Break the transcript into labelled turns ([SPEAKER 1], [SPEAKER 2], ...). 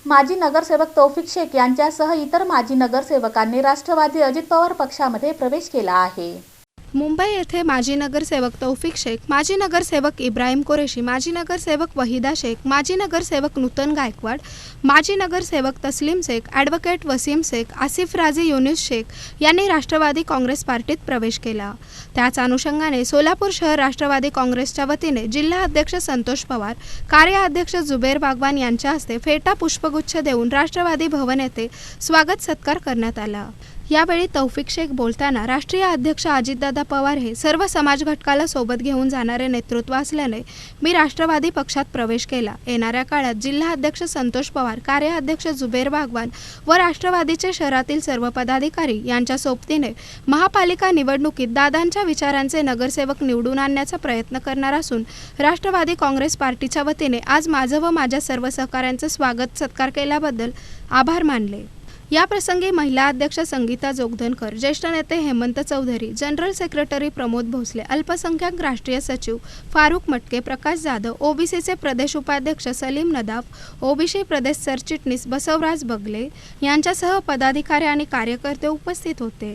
[SPEAKER 1] माजी नगरसेवक तौफिक शेख यांच्यासह इतर माजी नगरसेवकांनी राष्ट्रवादी अजित पवार पक्षामध्ये प्रवेश केला आहे।
[SPEAKER 2] मुंबई येथे माजी नगरसेवक तौफिक शेख, माजी नगरसेवक इब्राहिम कुरेशी, माजी नगरसेवक वहिदा शेख, माजी नगरसेवक नूतन गायकवाड, माजी नगरसेवक तस्लीम शेख, ॲडव्होकेट वसीम शेख, आसिफ राजी युनुस शेख यांनी राष्ट्रवादी काँग्रेस पार्टीत प्रवेश केला। त्याच अनुषंगाने सोलापूर शहर राष्ट्रवादी काँग्रेसच्या वतीने जिल्हा अध्यक्ष संतोष पवार, कार्याध्यक्ष जुबेर बागवान यांच्या हस्ते फेटा पुष्पगुच्छ देऊन राष्ट्रवादी भवन येथे स्वागत सत्कार करण्यात आला। यावेळी तौफिक शेख बोलताना राष्ट्रीय अध्यक्ष अजितदादा पवार हे सर्व समाज घटकाला सोबत घेऊन जाणारे नेतृत्व असल्याने मी राष्ट्रवादी पक्षात प्रवेश केला। येणाऱ्या काळात जिल्हा अध्यक्ष संतोष पवार, कार्याध्यक्ष जुबेर बागवान व राष्ट्रवादीचे शहरातील सर्व पदाधिकारी यांच्या सोबतीने महापालिका निवडणुकीत दादांच्या विचारांचे नगरसेवक निवडून आणण्याचा प्रयत्न करणार असून राष्ट्रवादी काँग्रेस पार्टीच्या वतीने आज माझं व माझ्या सर्व सहकाऱ्यांचे स्वागत सत्कार केल्याबद्दल आभार मानले। या प्रसंगी महिला अध्यक्ष संगीता जोगधनकर, ज्येष्ठ नेते हेमंत चौधरी, जनरल सेक्रेटरी प्रमोद भोसले, अल्पसंख्याक राष्ट्रीय सचिव फारुख मटके, प्रकाश जाधव, ओबीसीचे प्रदेश उपाध्यक्ष सलीम नदाफ, ओबीसी प्रदेश सरचिटणीस बसवराज बगले यांच्यासह पदाधिकारी आणि कार्यकर्ते उपस्थित होते।